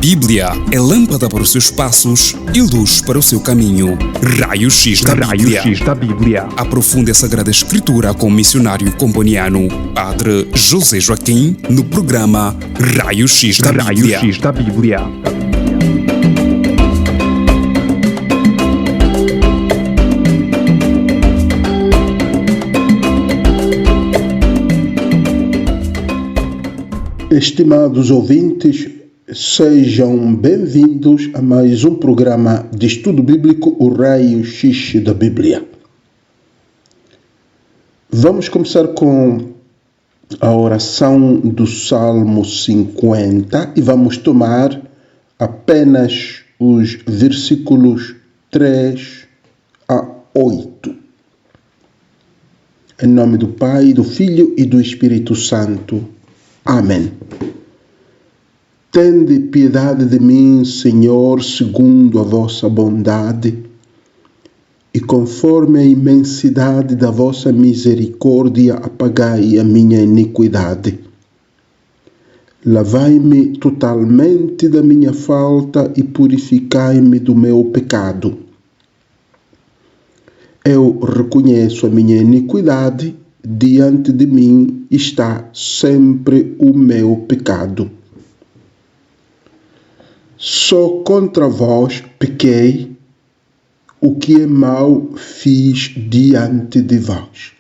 Bíblia é lâmpada para os seus passos e luz para o seu caminho. Raio-X da Bíblia. Aprofunde a Sagrada Escritura com o missionário comboniano, Padre José Joaquim, no programa Raio-X da Bíblia. Estimados ouvintes, sejam bem-vindos a mais um programa de estudo bíblico, o Raio-X da Bíblia. Vamos começar com a oração do Salmo 50 e vamos tomar apenas os versículos 3 a 8. Em nome do Pai, do Filho e do Espírito Santo. Amém. Tende piedade de mim, Senhor, segundo a vossa bondade, e conforme a imensidade da vossa misericórdia, apagai a minha iniquidade. Lavai-me totalmente da minha falta e purificai-me do meu pecado. Eu reconheço a minha iniquidade, diante de mim está sempre o meu pecado. Só contra vós pequei, o que é mau fiz diante de vós.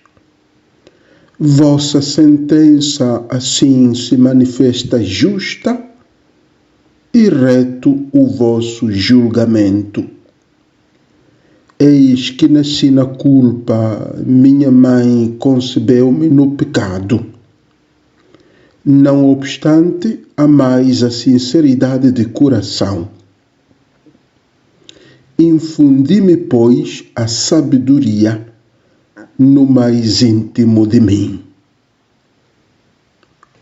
Vossa sentença assim se manifesta justa e reto o vosso julgamento. Eis que nasci na culpa, minha mãe concebeu-me no pecado. Não obstante, amais a sinceridade de coração. Infundi-me, pois, a sabedoria no mais íntimo de mim.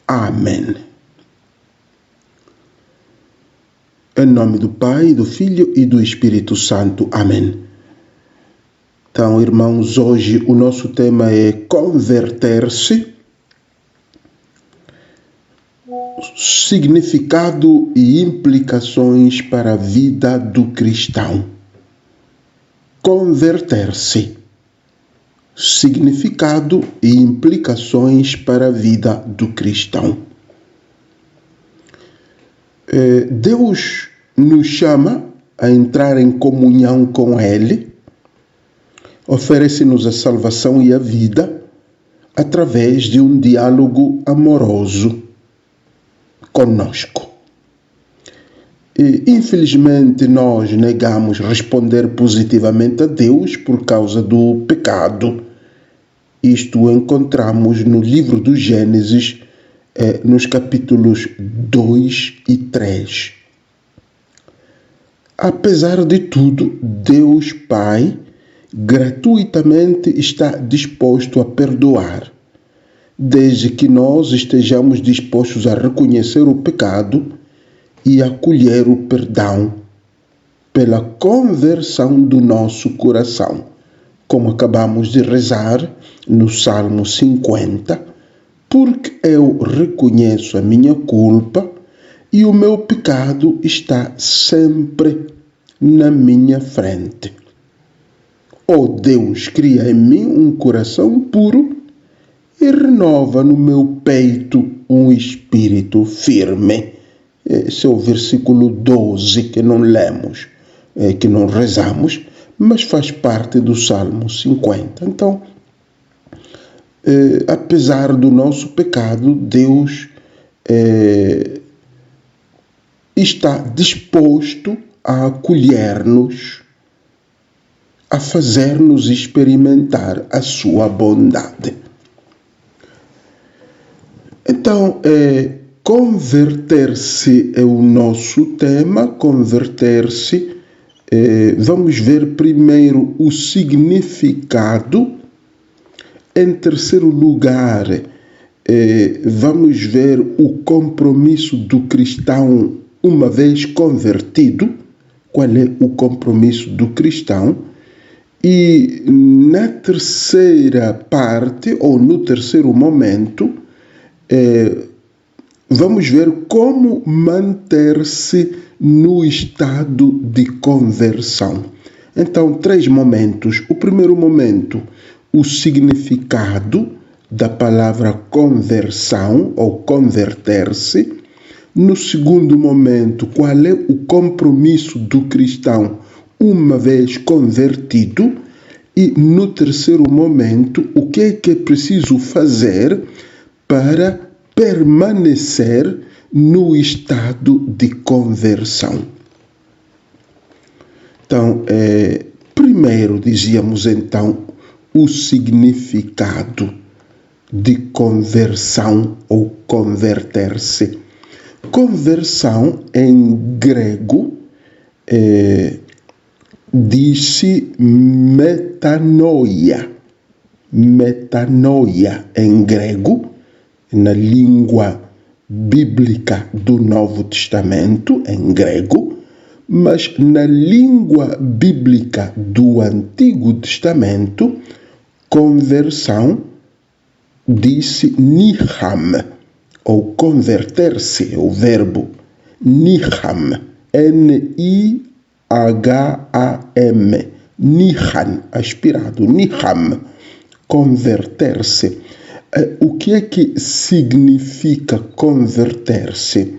Amém. Em nome do Pai, do Filho e do Espírito Santo. Amém. Então, irmãos, hoje o nosso tema é converter-se, significado e implicações para a vida do cristão. Converter-se, significado e implicações para a vida do cristão. Deus nos chama a entrar em comunhão com Ele, oferece-nos a salvação e a vida através de um diálogo amoroso conosco. E, infelizmente, nós negamos responder positivamente a Deus por causa do pecado. Isto encontramos no livro do Gênesis, nos capítulos 2 e 3. Apesar de tudo, Deus Pai gratuitamente está disposto a perdoar, desde que nós estejamos dispostos a reconhecer o pecado e acolher o perdão pela conversão do nosso coração, como acabamos de rezar no Salmo 50, porque eu reconheço a minha culpa e o meu pecado está sempre na minha frente. Ó Deus, cria em mim um coração puro e renova no meu peito um espírito firme. Esse é o versículo 12 que não lemos, que não rezamos, mas faz parte do Salmo 50. Então, apesar do nosso pecado, Deus está disposto a acolher-nos, a fazer-nos experimentar a sua bondade. Então, converter-se é o nosso tema. Converter-se, vamos ver primeiro o significado. Em terceiro lugar, vamos ver o compromisso do cristão uma vez convertido. Qual é o compromisso do cristão? E na terceira parte, ou no terceiro momento, vamos ver como manter-se no estado de conversão. Então, 3 momentos. O primeiro momento, o significado da palavra conversão ou converter-se. No segundo momento, qual é o compromisso do cristão uma vez convertido? E no terceiro momento, o que é preciso fazer para permanecer no estado de conversão? Então, primeiro dizíamos então o significado de conversão ou converter-se. Conversão em grego diz-se metanoia. Metanoia em grego, na língua bíblica do Novo Testamento, em grego, mas na língua bíblica do Antigo Testamento, conversão diz-se niham, ou converter-se, o verbo niham, N-I-H-A-M, nihan, aspirado, niham, converter-se. O que é que significa converter-se?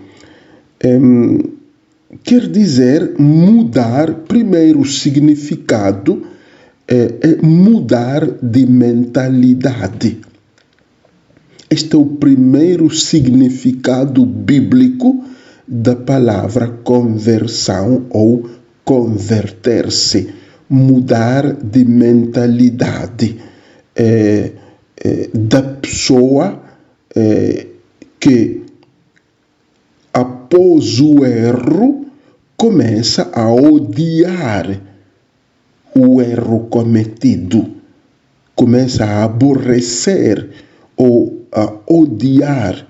Quer dizer mudar, primeiro o significado é mudar de mentalidade. Este é o primeiro significado bíblico da palavra conversão ou converter-se. Mudar de mentalidade da pessoa que após o erro começa a odiar o erro cometido, começa a aborrecer ou a odiar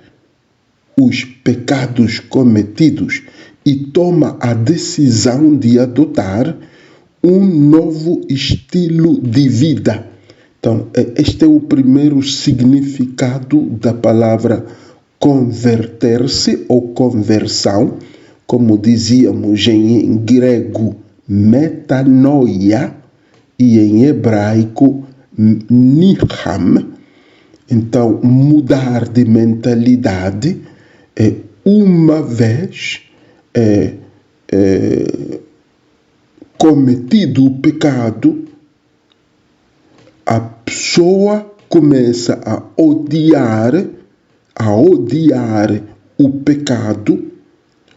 os pecados cometidos e toma a decisão de adotar um novo estilo de vida. Então, este é o primeiro significado da palavra converter-se ou conversão, como dizíamos em grego, metanoia, e em hebraico, niham. Então, mudar de mentalidade, uma vez cometido o pecado, a pessoa começa a odiar o pecado,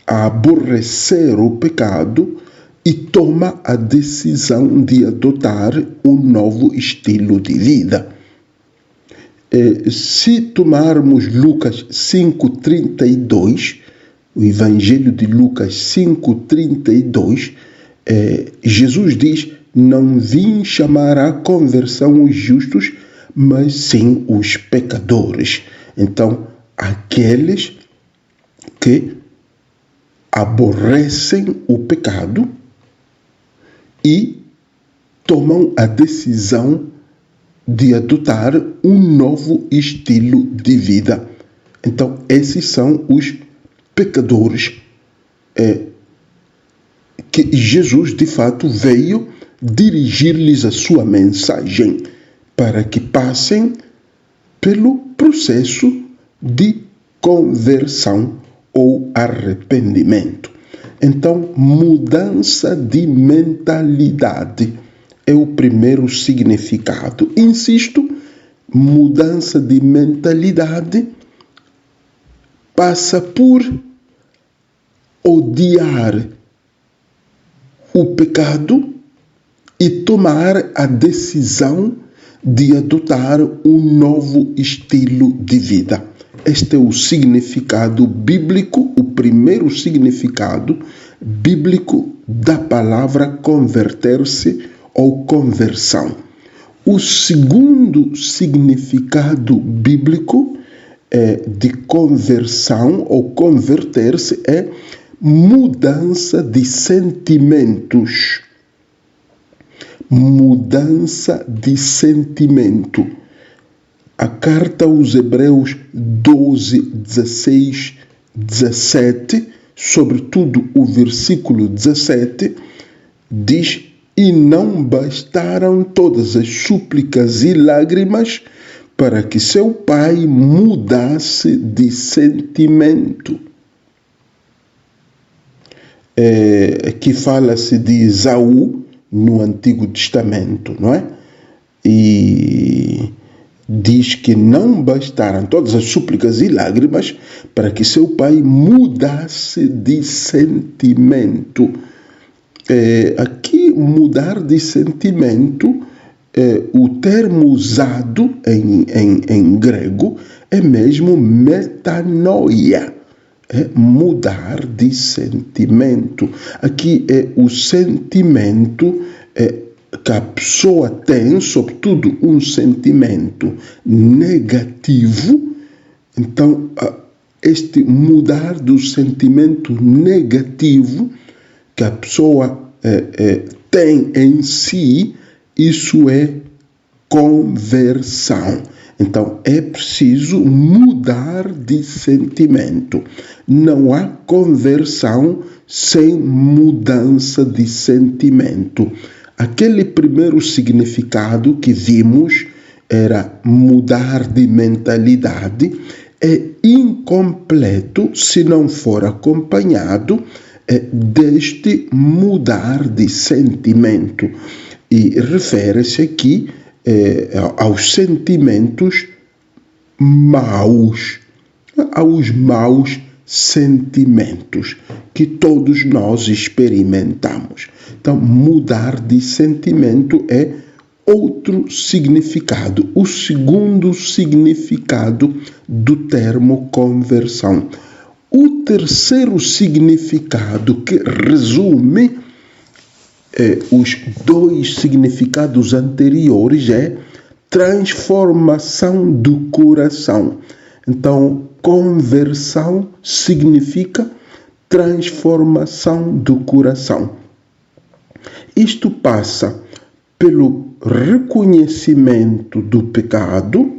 a aborrecer o pecado e toma a decisão de adotar um novo estilo de vida. Se tomarmos Lucas 5,32, o Evangelho de Lucas 5,32, Jesus diz: não vim chamar à conversão os justos, mas sim os pecadores. Então, aqueles que aborrecem o pecado e tomam a decisão de adotar um novo estilo de vida. Então, esses são os pecadores que Jesus, de fato, veio dirigir-lhes a sua mensagem para que passem pelo processo de conversão ou arrependimento. Então, mudança de mentalidade é o primeiro significado. Insisto, mudança de mentalidade passa por odiar o pecado e tomar a decisão de adotar um novo estilo de vida. Este é o significado bíblico, o primeiro significado bíblico da palavra converter-se ou conversão. O segundo significado bíblico de conversão ou converter-se é mudança de sentimentos. Mudança de sentimento. A carta aos Hebreus 12, 16, 17 sobretudo o versículo 17, diz: e não bastaram todas as súplicas e lágrimas para que seu pai mudasse de sentimento. Aqui fala-se de Esaú no Antigo Testamento, não é? E diz que não bastaram todas as súplicas e lágrimas para que seu pai mudasse de sentimento. Aqui, mudar de sentimento, o termo usado em grego é mesmo metanoia. Mudar de sentimento. Aqui é o sentimento que a pessoa tem, sobretudo um sentimento negativo. Então, este mudar do sentimento negativo que a pessoa tem em si, isso é conversão. Então, é preciso mudar de sentimento. Não há conversão sem mudança de sentimento. Aquele primeiro significado que vimos era mudar de mentalidade, é incompleto se não for acompanhado deste mudar de sentimento. E refere-se aqui aos sentimentos maus, aos maus sentimentos que todos nós experimentamos. Então, mudar de sentimento é outro significado, o segundo significado do termo conversão. O terceiro significado que resume os dois significados anteriores é transformação do coração. Então, conversão significa transformação do coração. Isto passa pelo reconhecimento do pecado,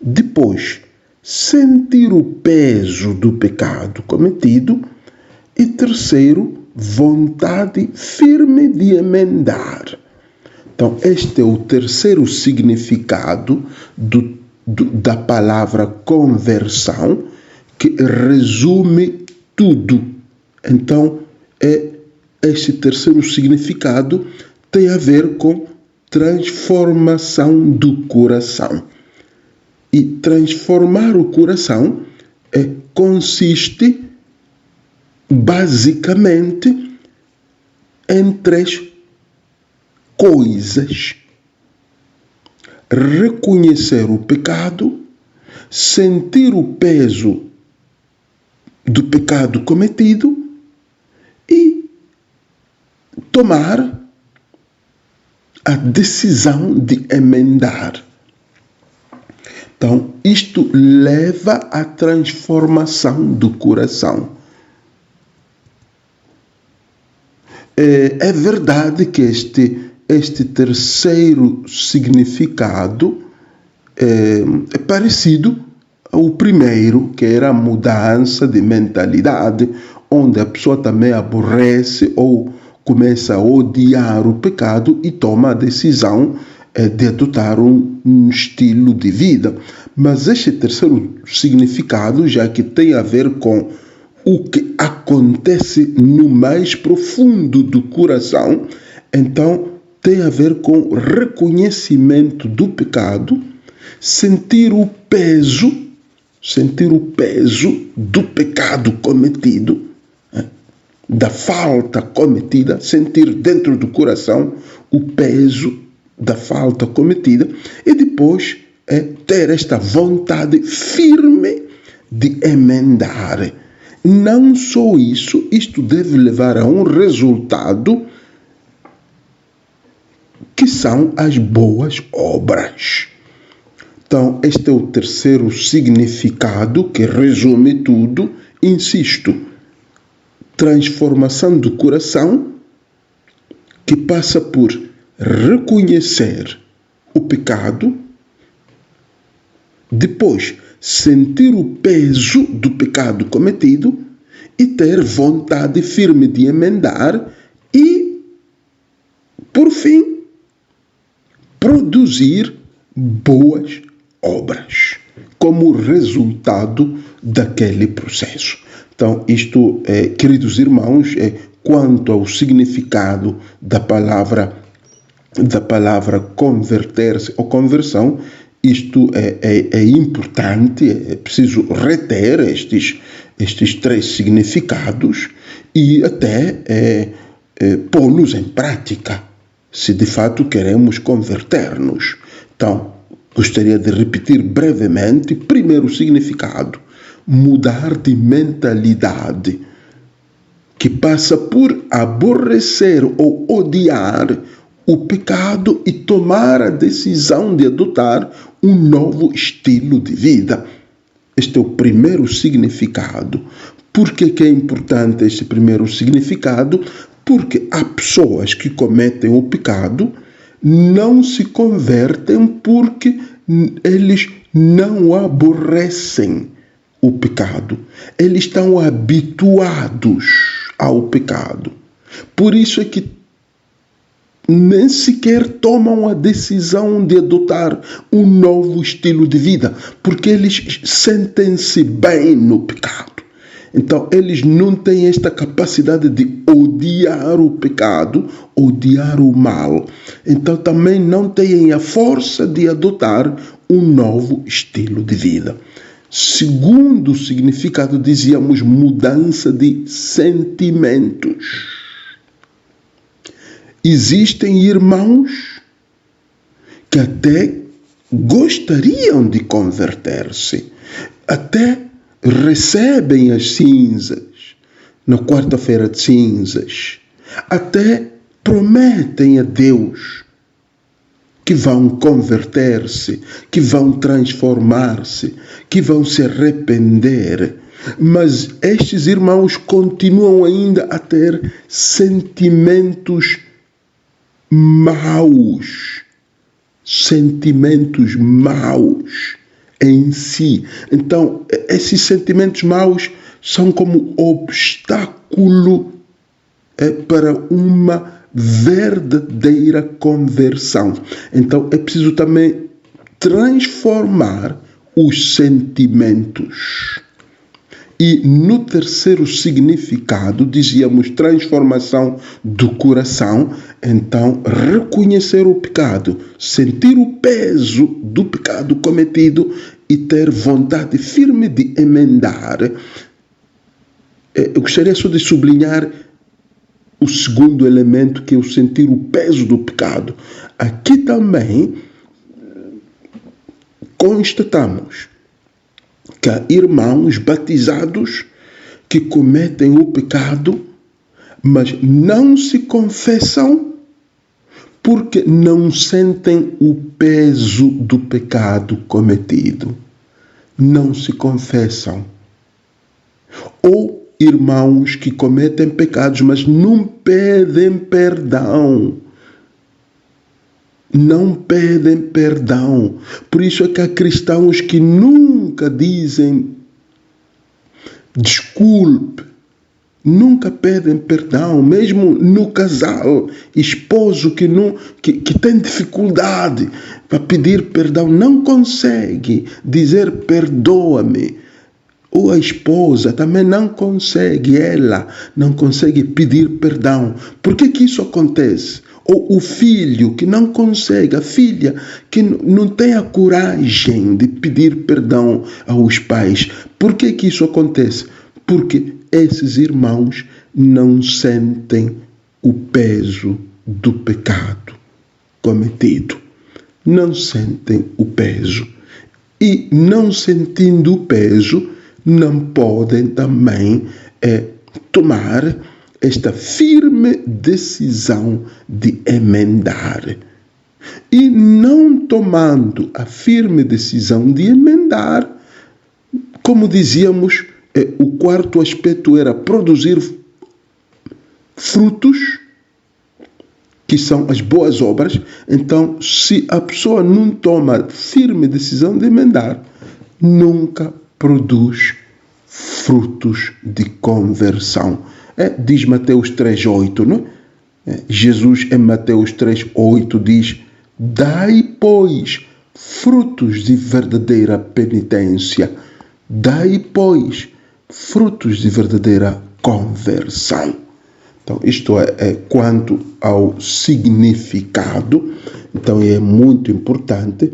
depois sentir o peso do pecado cometido e terceiro, vontade firme de emendar. Então, este é o terceiro significado da palavra conversão, que resume tudo. Então, este terceiro significado tem a ver com transformação do coração. E transformar o coração consiste basicamente em três coisas: reconhecer o pecado, sentir o peso do pecado cometido e tomar a decisão de emendar. Então, isto leva à transformação do coração. É verdade que este terceiro significado é parecido ao primeiro, que era a mudança de mentalidade, onde a pessoa também aborrece ou começa a odiar o pecado e toma a decisão de adotar um estilo de vida. Mas este terceiro significado, já que tem a ver com o que acontece no mais profundo do coração, então tem a ver com o reconhecimento do pecado, sentir o peso do pecado cometido, da falta cometida, sentir dentro do coração o peso da falta cometida e depois ter esta vontade firme de emendar. Não só isso, isto deve levar a um resultado que são as boas obras. Então, este é o terceiro significado que resume tudo. Insisto, transformação do coração, que passa por reconhecer o pecado, depois sentir o peso do pecado cometido e ter vontade firme de emendar e, por fim, produzir boas obras como resultado daquele processo. Então, isto, queridos irmãos, quanto ao significado da palavra converter-se ou conversão, isto é importante, é preciso reter estes três significados e até pô-los em prática, se de fato queremos converter-nos. Então, gostaria de repetir brevemente. Primeiro significado: mudar de mentalidade, que passa por aborrecer ou odiar o pecado e tomar a decisão de adotar um novo estilo de vida. Este é o primeiro significado. Por que é importante este primeiro significado? Porque há pessoas que cometem o pecado, não se convertem porque eles não aborrecem o pecado. Eles estão habituados ao pecado. Por isso é que nem sequer tomam a decisão de adotar um novo estilo de vida, porque eles sentem-se bem no pecado. Então, eles não têm esta capacidade de odiar o pecado, odiar o mal. Então, também não têm a força de adotar um novo estilo de vida. Segundo significado, dizíamos mudança de sentimentos. Existem irmãos que até gostariam de converter-se, até recebem as cinzas na quarta-feira de cinzas, até prometem a Deus que vão converter-se, que vão transformar-se, que vão se arrepender. Mas estes irmãos continuam ainda a ter sentimentos maus em si. Então, esses sentimentos maus são como obstáculo para uma verdadeira conversão. Então, é preciso também transformar os sentimentos. E no terceiro significado, dizíamos transformação do coração. Então, reconhecer o pecado, sentir o peso do pecado cometido e ter vontade firme de emendar. Eu gostaria só de sublinhar o segundo elemento, que é o sentir o peso do pecado. Aqui também constatamos que há irmãos batizados que cometem o pecado, mas não se confessam porque não sentem o peso do pecado cometido. Não se confessam. Ou irmãos que cometem pecados, mas não pedem perdão. Não pedem perdão. Por isso é que há cristãos que nunca dizem desculpe, nunca pedem perdão, mesmo no casal, esposo que tem dificuldade para pedir perdão, não consegue dizer perdoa-me. Ou a esposa também não consegue, ela não consegue pedir perdão. Por que isso acontece? Ou o filho que não consegue, a filha que não tem a coragem de pedir perdão aos pais. Por que isso acontece? Porque esses irmãos não sentem o peso do pecado cometido. Não sentem o peso. E não sentindo o peso, não podem também tomar esta firme decisão de emendar. E não tomando a firme decisão de emendar, como dizíamos, o quarto aspecto era produzir frutos, que são as boas obras. Então, se a pessoa não toma firme decisão de emendar, nunca produz frutos de conversão. Diz Mateus 3,8, não é? Jesus em Mateus 3,8 diz: dai, pois, frutos de verdadeira penitência. Dai, pois, frutos de verdadeira conversão. Então, isto é quanto ao significado. Então, é muito importante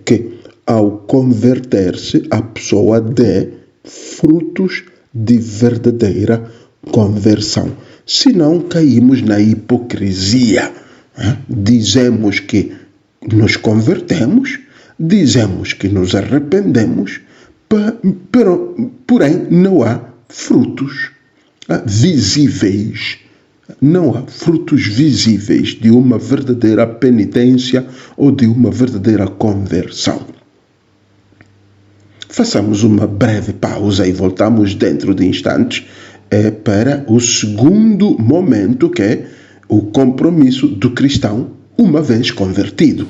que, ao converter-se, a pessoa dê frutos de verdadeira conversão. Senão, caímos na hipocrisia. Dizemos que nos convertemos, dizemos que nos arrependemos, porém não há frutos visíveis. Não há frutos visíveis de uma verdadeira penitência ou de uma verdadeira conversão. Façamos uma breve pausa e voltamos dentro de instantes para o segundo momento, que é o compromisso do cristão uma vez convertido.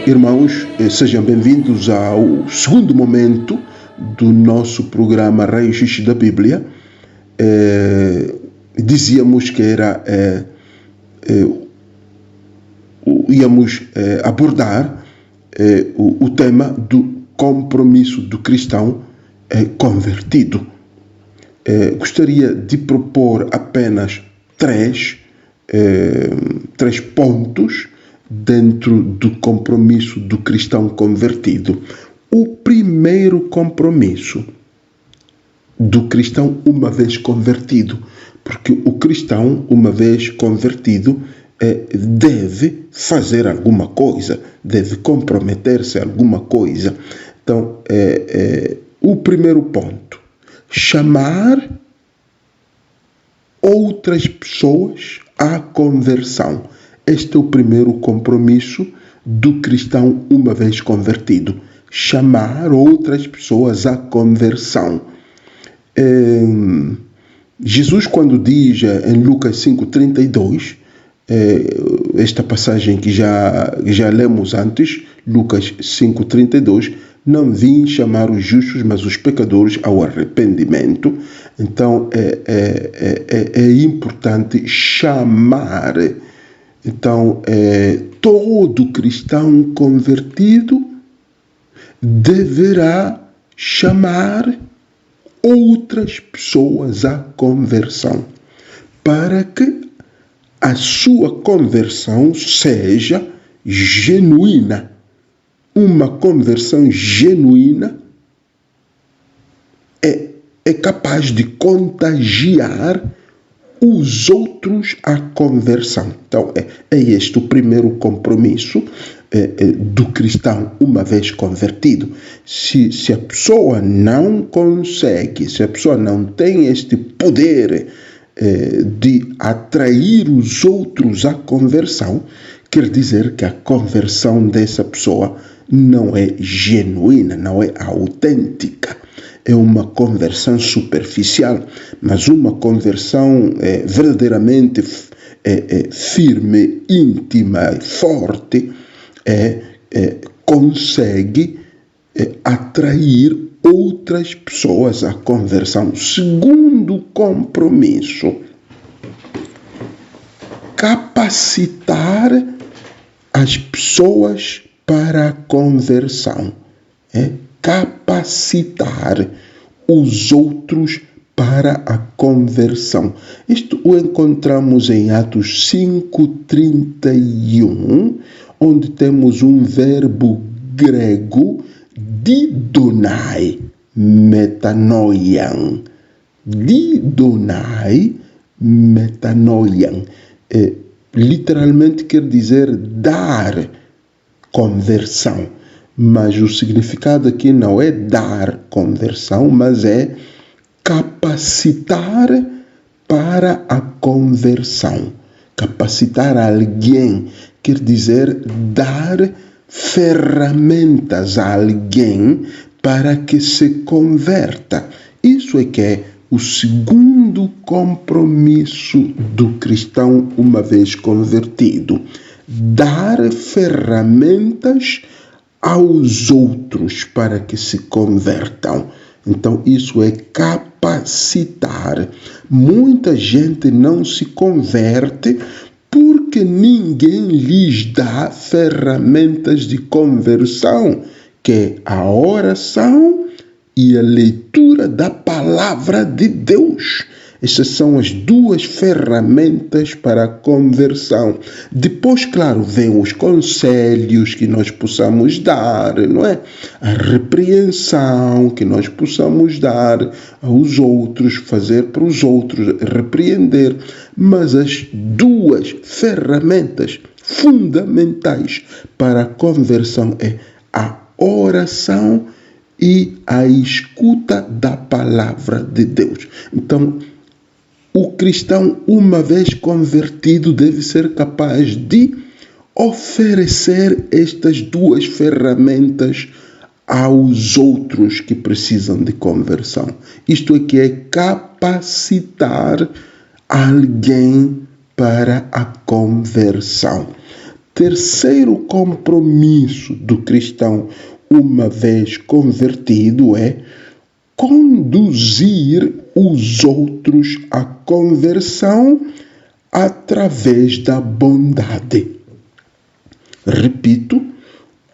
Irmãos, sejam bem-vindos ao segundo momento do nosso programa Raios X da Bíblia. Dizíamos que íamos abordar o tema do compromisso do cristão convertido. Gostaria de propor apenas três pontos dentro do compromisso do cristão convertido. O primeiro compromisso do cristão uma vez convertido, porque o cristão uma vez convertido deve fazer alguma coisa, deve comprometer-se a alguma coisa. Então, o primeiro ponto: chamar outras pessoas à conversão. Este é o primeiro compromisso do cristão uma vez convertido. Chamar outras pessoas à conversão. Jesus, quando diz em Lucas 5,32, esta passagem que já lemos antes, Lucas 5,32, não vim chamar os justos, mas os pecadores ao arrependimento. Então, é importante chamar. Então, todo cristão convertido deverá chamar outras pessoas à conversão, para que a sua conversão seja genuína. Uma conversão genuína é capaz de contagiar os outros à conversão. Então, é este o primeiro compromisso do cristão uma vez convertido. Se a pessoa não consegue, se a pessoa não tem este poder de atrair os outros à conversão, quer dizer que a conversão dessa pessoa não é genuína, não é autêntica. é uma conversão superficial, mas uma conversão verdadeiramente firme, íntima e forte consegue atrair outras pessoas à conversão. Segundo compromisso, capacitar as pessoas para a conversão. Capacitar os outros para a conversão. Isto o encontramos em Atos 5:31, onde temos um verbo grego, didonai, metanoian. Didonai, metanoian. Literalmente quer dizer dar conversão, mas o significado aqui não é dar conversão, mas é capacitar para a conversão. Capacitar alguém quer dizer dar ferramentas a alguém para que se converta. Isso é que é o segundo compromisso do cristão uma vez convertido. Dar ferramentas aos outros para que se convertam. Então, isso é capacitar. Muita gente não se converte porque ninguém lhes dá ferramentas de conversão, que é a oração e a leitura da palavra de Deus. Essas são as duas ferramentas para a conversão. Depois, claro, vem os conselhos que nós possamos dar, não é? A repreensão que nós possamos dar aos outros, fazer para os outros, repreender. Mas as duas ferramentas fundamentais para a conversão é a oração e a escuta da palavra de Deus. Então, o cristão, uma vez convertido, deve ser capaz de oferecer estas duas ferramentas aos outros que precisam de conversão. Isto é que é capacitar alguém para a conversão. Terceiro compromisso do cristão, uma vez convertido, é conduzir os outros à conversão através da bondade. Repito,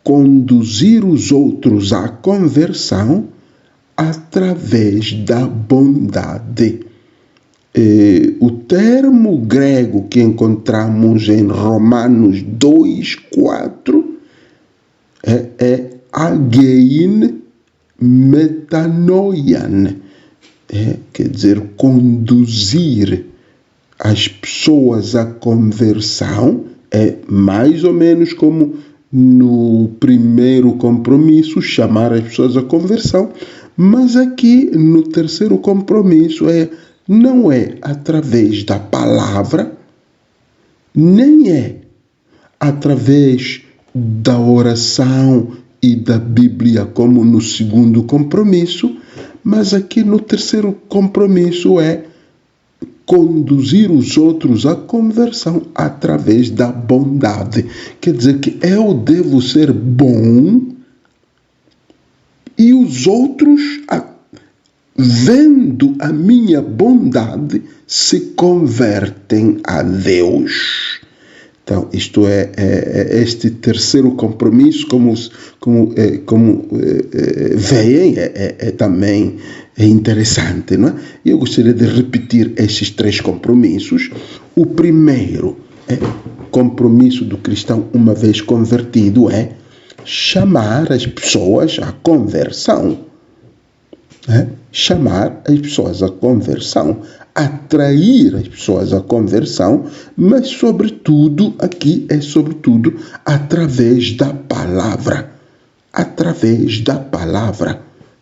conduzir os outros à conversão através da bondade. O termo grego que encontramos em Romanos 2:4 é agein metanoian, quer dizer, conduzir as pessoas à conversão. É mais ou menos como no primeiro compromisso, chamar as pessoas à conversão, mas aqui no terceiro compromisso não é através da palavra, nem é através da oração e da Bíblia, como no segundo compromisso, mas aqui no terceiro compromisso é conduzir os outros à conversão através da bondade. Quer dizer que eu devo ser bom e os outros, vendo a minha bondade, se convertem a Deus. Então, isto é este terceiro compromisso, como veem, também interessante, não é? Eu gostaria de repetir esses três compromissos. O primeiro compromisso do cristão, uma vez convertido, é chamar as pessoas à conversão. Chamar as pessoas à conversão, atrair as pessoas à conversão, mas sobretudo, aqui sobretudo, através da palavra. Através da palavra.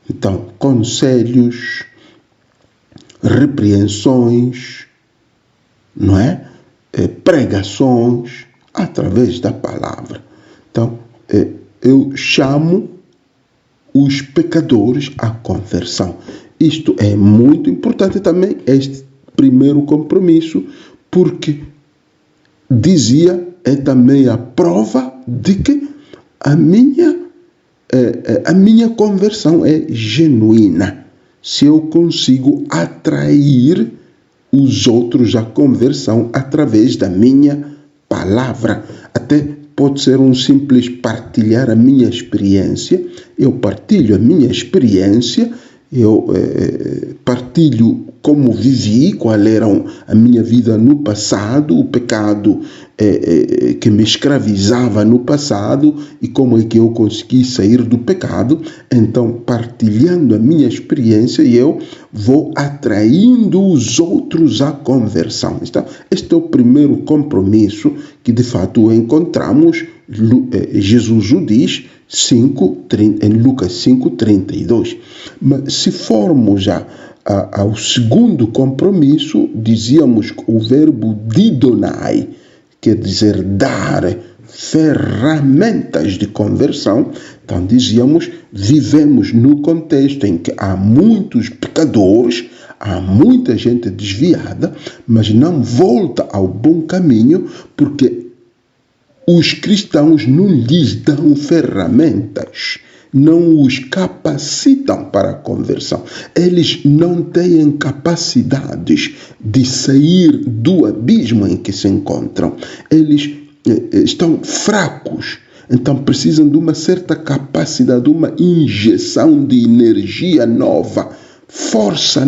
Então, conselhos, repreensões, não é? Pregações, através da palavra. Então, eu chamo os pecadores à conversão. Isto é muito importante também, este primeiro compromisso, porque dizia, é também a prova de que a minha conversão é genuína. Se eu consigo atrair os outros à conversão através da minha palavra. Até pode ser um simples partilhar a minha experiência. Eu partilho a minha experiência, eu partilho como vivi, qual era a minha vida no passado, o pecado que me escravizava no passado e como é que eu consegui sair do pecado. Então, partilhando a minha experiência, eu vou atraindo os outros à conversão. Então, este é o primeiro compromisso que, de fato, encontramos. Jesus o diz em Lucas 5:32. Mas se formos já ao segundo compromisso, dizíamos o verbo didonai, quer dizer dar, ferramentas de conversão. Então dizíamos, vivemos no contexto em que há muitos pecadores, há muita gente desviada, mas não volta ao bom caminho, porque os cristãos não lhes dão ferramentas, não os capacitam para a conversão. Eles não têm capacidades de sair do abismo em que se encontram. Eles estão fracos, então precisam de uma certa capacidade, uma injeção de energia nova, força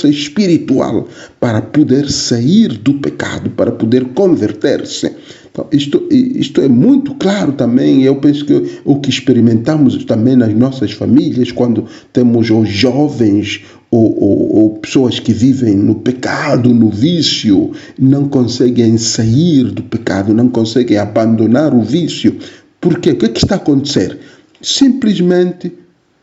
espiritual para poder sair do pecado, para poder converter-se. Então, isto é muito claro também. Eu penso que o que experimentamos também nas nossas famílias, quando temos os jovens ou pessoas que vivem no pecado, no vício, não conseguem sair do pecado, não conseguem abandonar o vício. Por quê? O que está a acontecer? Simplesmente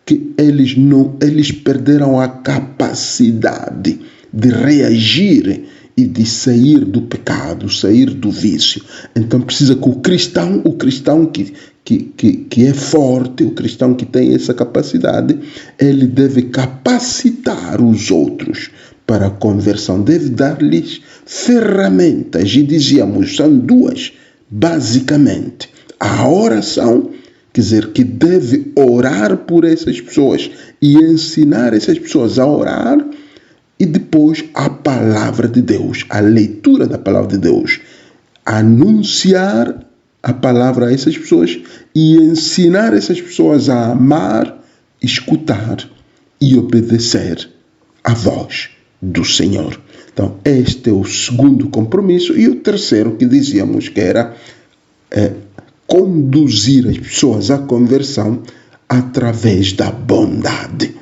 que eles perderam a capacidade de reagir e de sair do pecado, sair do vício. Então precisa que o cristão que é forte, o cristão que tem essa capacidade, ele deve capacitar os outros para a conversão, deve dar-lhes ferramentas. E dizíamos, são duas, basicamente. A oração, quer dizer, que deve orar por essas pessoas e ensinar essas pessoas a orar, e depois a palavra de Deus, a leitura da palavra de Deus, anunciar a palavra a essas pessoas e ensinar essas pessoas a amar, escutar e obedecer à voz do Senhor. Então, este é o segundo compromisso. E o terceiro que dizíamos que era conduzir as pessoas à conversão através da bondade.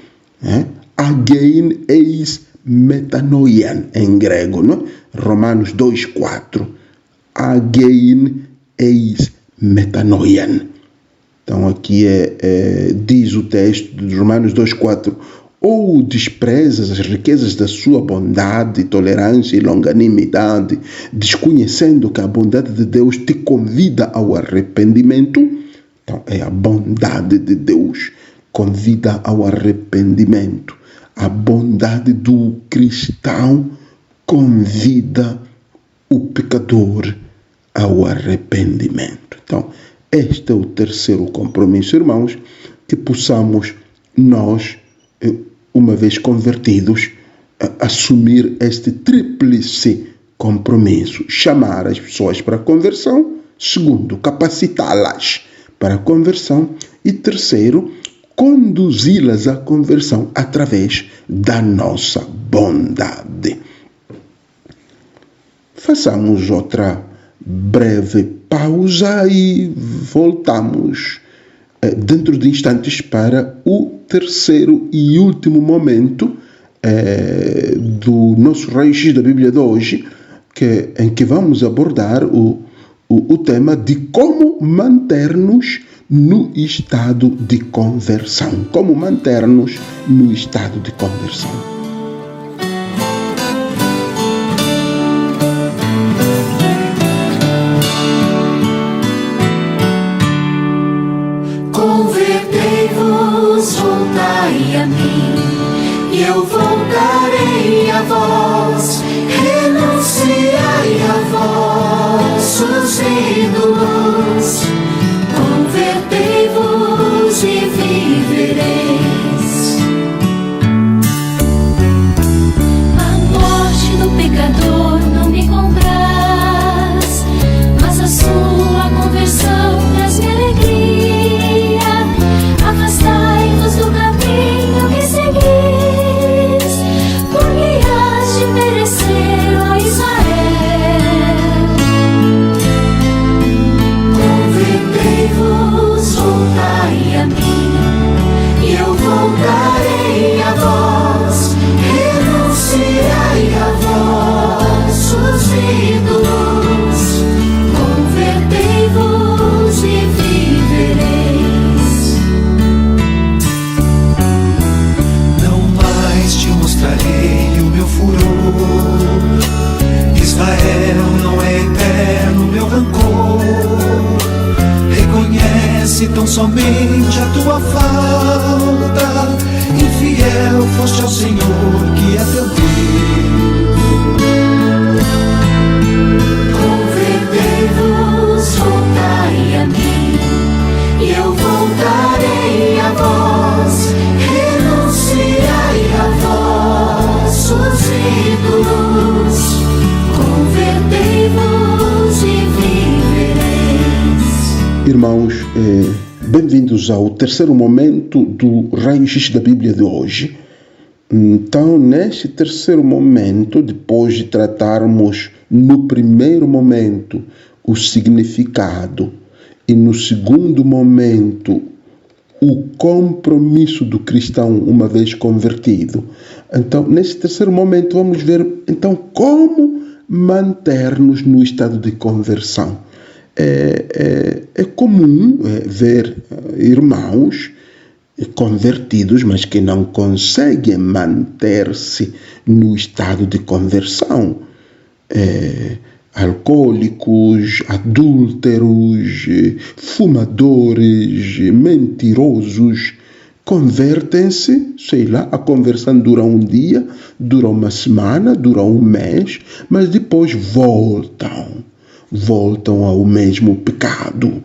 Agein eis metanoian em grego, não? Romanos 2:4. Agein eis metanoian. Então aqui diz o texto de Romanos 2:4: ou desprezas as riquezas da sua bondade, tolerância e longanimidade, desconhecendo que a bondade de Deus te convida ao arrependimento. Então é a bondade de Deus convida ao arrependimento. A bondade do cristão convida o pecador ao arrependimento. Então, este é o terceiro compromisso, irmãos, que possamos nós, uma vez convertidos, assumir este tríplice compromisso: chamar as pessoas para a conversão, segundo, capacitá-las para a conversão, e terceiro, conduzi-las à conversão através da nossa bondade. Façamos outra breve pausa e voltamos dentro de instantes para o terceiro e último momento do nosso raio-x da Bíblia de hoje, em que vamos abordar o tema de como manter-nos no estado de conversão. Como manter-nos no estado de conversão. Convertei-vos vossos ídolos, convertei-vos e vivereis. A morte do pecador não me compraz, mas a sua conversão traz-me alegria. Afastai-vos do caminho que seguis, porque hás de perecer, ó Israel. Convertei-vos, voltai a mim, e eu voltarei a vós. Renunciai a vossos ídolos, convertei-vos e vivereis. Não mais te mostrarei o meu furor, Israel não é eterno meu rancor. Reconhece tão somente a tua falta, infiel foste ao Senhor que é teu Deus. Convertei-vos, voltai a mim, e eu voltarei a vós. Renunciai a vossos ídolos, convertei-vos e vivereis. Irmãos, bem-vindos ao terceiro momento do Raio-X da Bíblia de hoje. Então, neste terceiro momento, depois de tratarmos no primeiro momento o significado e no segundo momento o compromisso do cristão uma vez convertido, então, neste terceiro momento vamos ver então como manter-nos no estado de conversão. É comum ver irmãos convertidos, mas que não conseguem manter-se no estado de conversão. Alcoólicos, adúlteros, fumadores, mentirosos, convertem-se, a conversão dura um dia, dura uma semana, dura um mês, mas depois voltam ao mesmo pecado.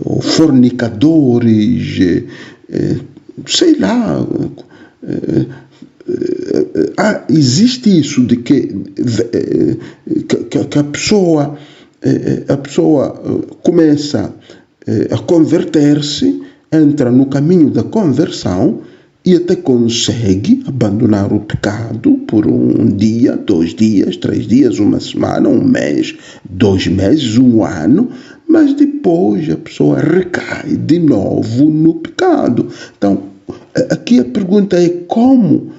Ou fornicadores, existe isso de que a pessoa começa a converter-se, entra no caminho da conversão e até consegue abandonar o pecado por um dia, 2 dias, 3 dias, uma semana, um mês, 2 meses, um ano, mas depois a pessoa recai de novo no pecado. Então, aqui a pergunta é como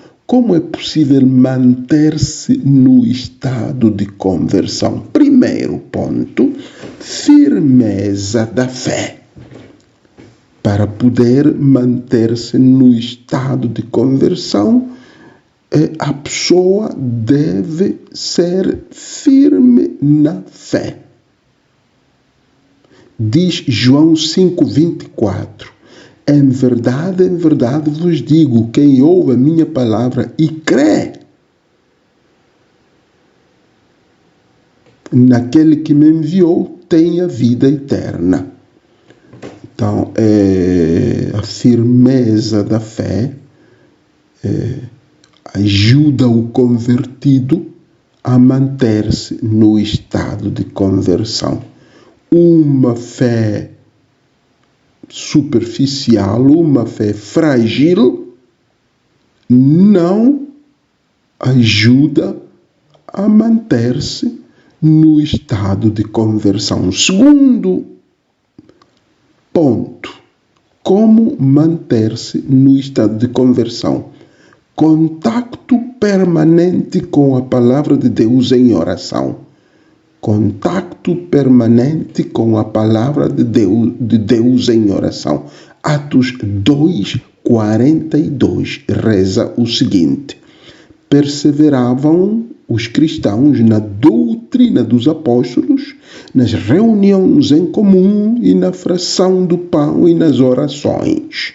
é possível manter-se no estado de conversão? Primeiro ponto, firmeza da fé. Para poder manter-se no estado de conversão, a pessoa deve ser firme na fé. Diz João 5:24, em verdade vos digo, quem ouve a minha palavra e crê naquele que me enviou, tem a vida eterna. Então, a firmeza da fé ajuda o convertido a manter-se no estado de conversão. Uma fé superficial, uma fé frágil, não ajuda a manter-se no estado de conversão. Segundo ponto, como manter-se no estado de conversão? Contacto permanente com a palavra de Deus em oração. Contato permanente com a palavra de Deus em oração. Atos 2:42 reza o seguinte: perseveravam os cristãos na doutrina dos apóstolos, nas reuniões em comum e na fração do pão e nas orações.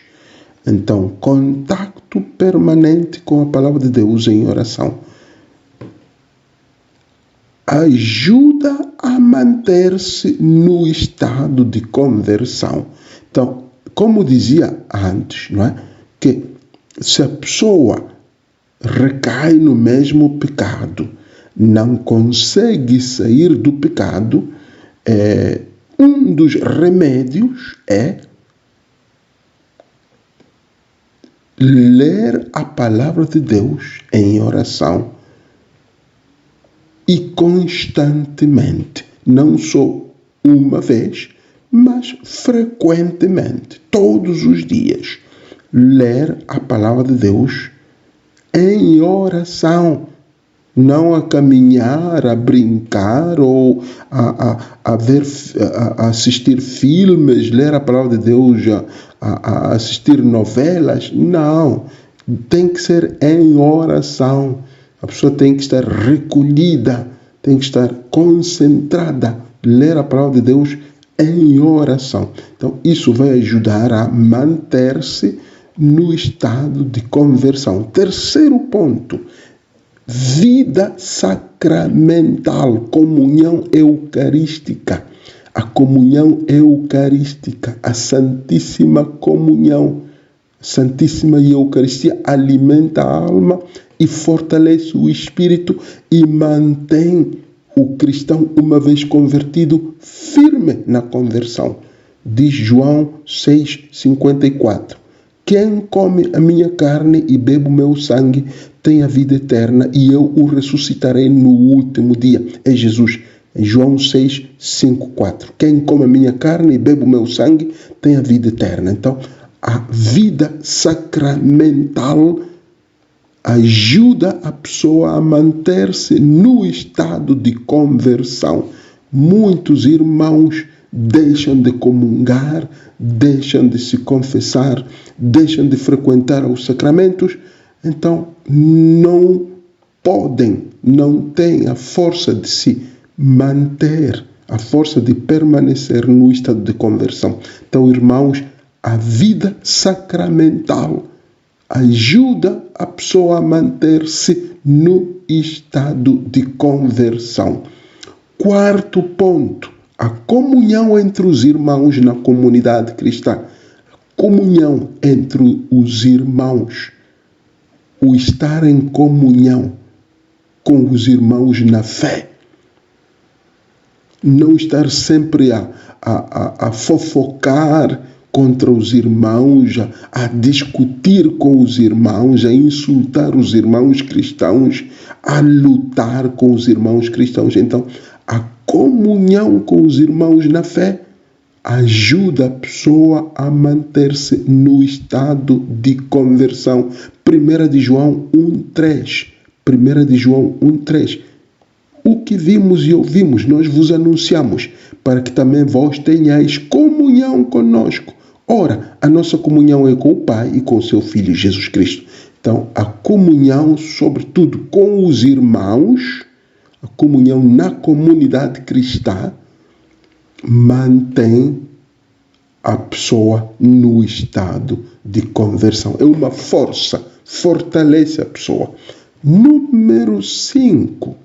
Então, contato permanente com a palavra de Deus em oração. ajuda a manter-se no estado de conversão. Então, como dizia antes, não é? Que se a pessoa recai no mesmo pecado, não consegue sair do pecado, um dos remédios é ler a palavra de Deus em oração e constantemente, não só uma vez, mas frequentemente, todos os dias, ler a palavra de Deus em oração, não a caminhar, a brincar ou a assistir filmes, ler a palavra de Deus, a assistir novelas. Não, tem que ser em oração. A pessoa tem que estar recolhida, tem que estar concentrada, ler a palavra de Deus em oração. Então, isso vai ajudar a manter-se no estado de conversão. Terceiro ponto, vida sacramental, comunhão eucarística. A comunhão eucarística, a Santíssima Comunhão, a Santíssima Eucaristia alimenta a alma e fortalece o espírito e mantém o cristão, uma vez convertido, firme na conversão. Diz João 6,54. Quem come a minha carne e bebe o meu sangue tem a vida eterna e eu o ressuscitarei no último dia. É Jesus. João 6,5,4. Quem come a minha carne e bebe o meu sangue tem a vida eterna. Então, a vida sacramental ajuda a pessoa a manter-se no estado de conversão. Muitos irmãos deixam de comungar, deixam de se confessar, deixam de frequentar os sacramentos, então não podem, não têm a força de se manter, a força de permanecer no estado de conversão. Então, irmãos, a vida sacramental ajuda a pessoa a manter-se no estado de conversão. Quarto ponto, a comunhão entre os irmãos na comunidade cristã. Comunhão entre os irmãos. O estar em comunhão com os irmãos na fé. Não estar sempre a fofocar contra os irmãos, a discutir com os irmãos, a insultar os irmãos cristãos, a lutar com os irmãos cristãos. Então, a comunhão com os irmãos na fé ajuda a pessoa a manter-se no estado de conversão. 1 de João 1,3. 1 de João 1,3. O que vimos e ouvimos, nós vos anunciamos, para que também vós tenhais comunhão conosco. Ora, a nossa comunhão é com o Pai e com o seu Filho Jesus Cristo. Então, a comunhão, sobretudo com os irmãos, a comunhão na comunidade cristã, mantém a pessoa no estado de conversão. É uma força, fortalece a pessoa. Número 5.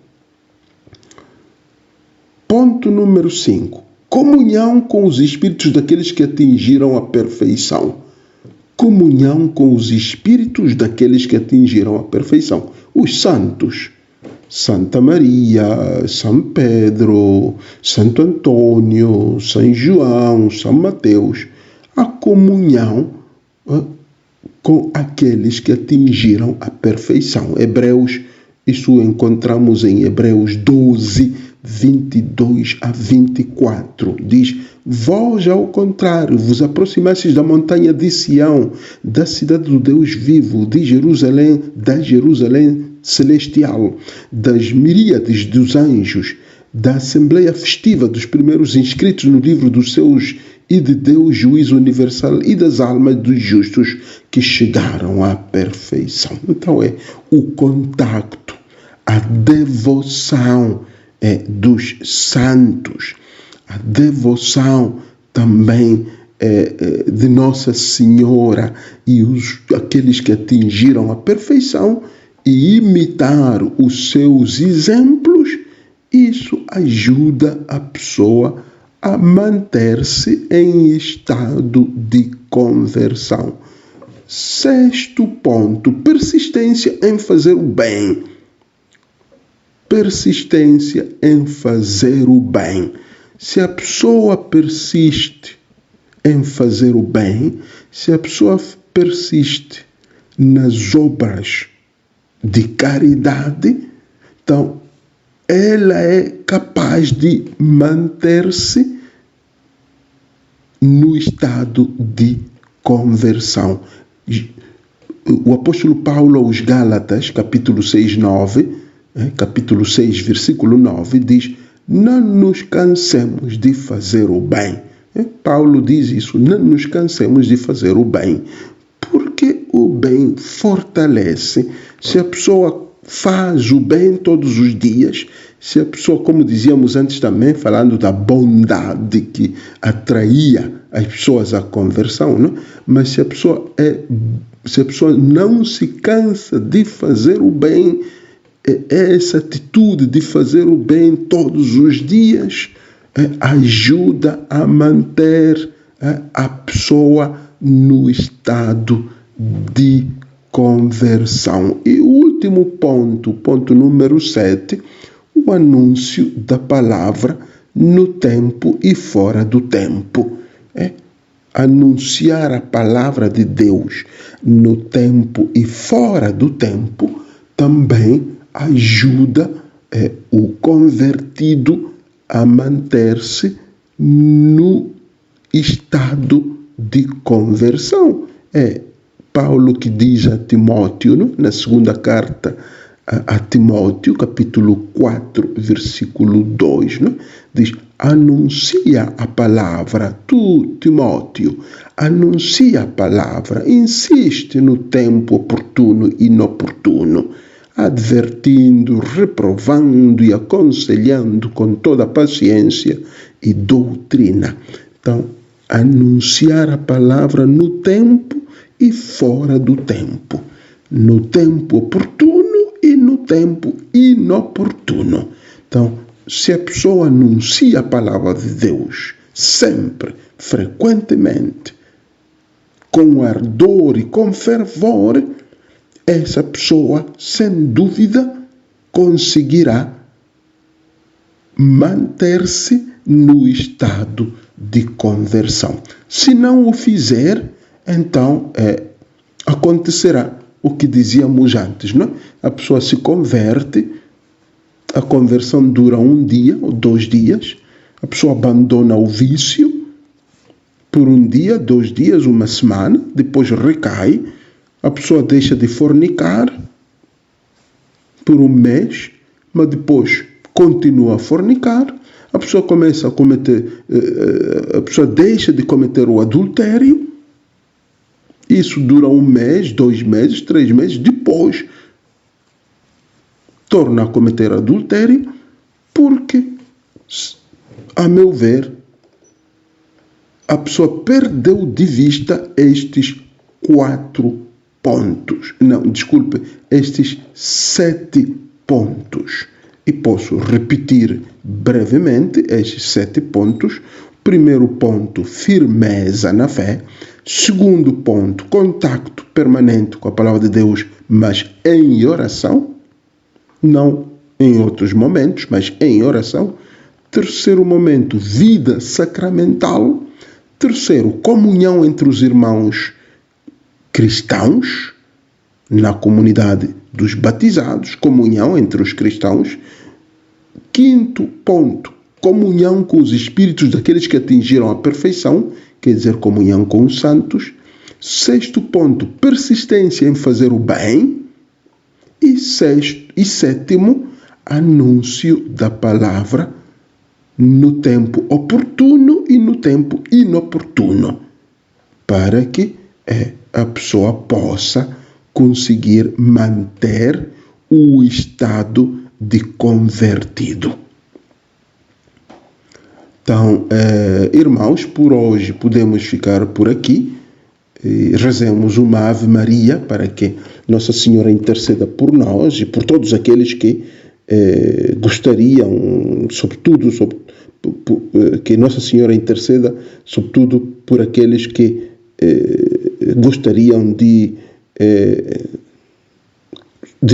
Ponto número 5. Comunhão com os espíritos daqueles que atingiram a perfeição. Comunhão com os espíritos daqueles que atingiram a perfeição. Os santos. Santa Maria, São Pedro, Santo Antônio, São João, São Mateus. A comunhão com aqueles que atingiram a perfeição. Hebreus, isso encontramos em Hebreus 12, 22 a 24. Diz: vós, ao contrário, vos aproximastes da montanha de Sião, da cidade do Deus vivo, de Jerusalém, da Jerusalém celestial, das miríades dos anjos, da assembleia festiva dos primeiros inscritos no livro dos seus e de Deus juízo universal e das almas dos justos que chegaram à perfeição. Então é o contacto, a devoção dos santos, a devoção também de Nossa Senhora e aqueles que atingiram a perfeição, e imitar os seus exemplos Isso ajuda a pessoa a manter-se em estado de conversão. 6º ponto, persistência em fazer o bem. Persistência em fazer o bem. Se a pessoa persiste em fazer o bem, se a pessoa persiste nas obras de caridade, então ela é capaz de manter-se no estado de conversão. O apóstolo Paulo aos Gálatas, capítulo 6, versículo 9, diz: não nos cansemos de fazer o bem. Paulo diz isso, não nos cansemos de fazer o bem, porque o bem fortalece. Se a pessoa faz o bem todos os dias, se a pessoa, como dizíamos antes também, falando da bondade que atraía as pessoas à conversão, não? Mas se a pessoa não se cansa de fazer o bem, essa atitude de fazer o bem todos os dias ajuda a manter a pessoa no estado de conversão. E o último ponto número 7, o anúncio da palavra no tempo e fora do tempo. Anunciar a palavra de Deus no tempo e fora do tempo também ajuda o convertido a manter-se no estado de conversão. Paulo que diz a Timóteo, não? Na segunda carta a Timóteo, capítulo 4, versículo 2, não? Diz: anuncia a palavra, tu, Timóteo, anuncia a palavra, insiste no tempo oportuno e inoportuno, advertindo, reprovando e aconselhando com toda paciência e doutrina. Então, anunciar a palavra no tempo e fora do tempo, no tempo oportuno e no tempo inoportuno. Então, se a pessoa anuncia a palavra de Deus sempre, frequentemente, com ardor e com fervor, essa pessoa, sem dúvida, conseguirá manter-se no estado de conversão. Se não o fizer, então acontecerá o que dizíamos antes, não? A pessoa se converte, a conversão dura 1 dia ou 2 dias, a pessoa abandona o vício por 1 dia, 2 dias, 1 semana, depois recai, a pessoa deixa de fornicar por 1 mês, mas depois continua a fornicar, a pessoa começa a cometer, a pessoa deixa de cometer o adultério. Isso dura 1 mês, 2 meses, 3 meses, depois torna a cometer adultério, porque, a meu ver, a pessoa perdeu de vista estes 7 pontos. E posso repetir brevemente estes 7 pontos. Primeiro ponto, firmeza na fé. Segundo ponto, contato permanente com a palavra de Deus, mas em oração. Não em outros momentos, mas em oração. Terceiro momento, vida sacramental. Terceiro, comunhão entre os irmãos cristãos, na comunidade dos batizados, comunhão entre os cristãos. Quinto ponto, comunhão com os espíritos daqueles que atingiram a perfeição, quer dizer, comunhão com os santos. Sexto ponto, persistência em fazer o bem. E sétimo, anúncio da palavra no tempo oportuno e no tempo inoportuno, para que a pessoa possa conseguir manter o estado de convertido. Então, irmãos, por hoje podemos ficar por aqui. Rezemos uma Ave Maria para que Nossa Senhora interceda por nós e por todos aqueles que gostariam, sobretudo, que Nossa Senhora interceda, sobretudo por aqueles que gostariam de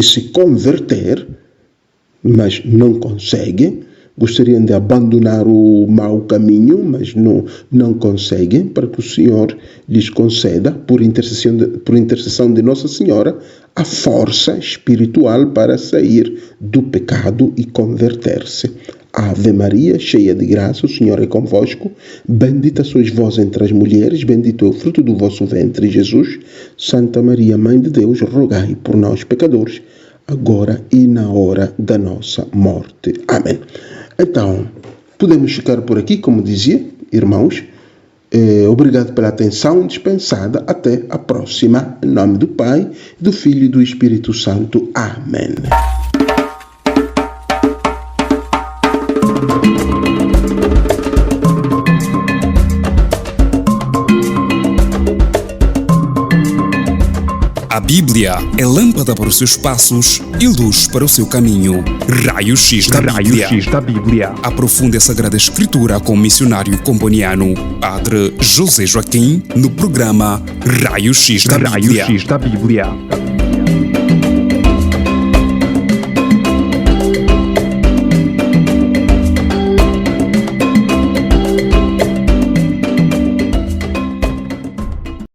se converter, mas não conseguem, gostariam de abandonar o mau caminho, mas não conseguem, para que o Senhor lhes conceda, por intercessão de Nossa Senhora, a força espiritual para sair do pecado e converter-se. Ave Maria, cheia de graça, o Senhor é convosco. Bendita sois vós entre as mulheres, bendito é o fruto do vosso ventre, Jesus. Santa Maria, Mãe de Deus, rogai por nós, pecadores, agora e na hora da nossa morte. Amém. Então, podemos ficar por aqui, como dizia, irmãos. Obrigado pela atenção dispensada. Até a próxima. Em nome do Pai, do Filho e do Espírito Santo. Amém. A Bíblia é lâmpada para os seus passos e luz para o seu caminho. Raio X da Bíblia. Aprofunde a Sagrada Escritura com o missionário comboniano, Padre José Joaquim, no programa Raio X da Bíblia.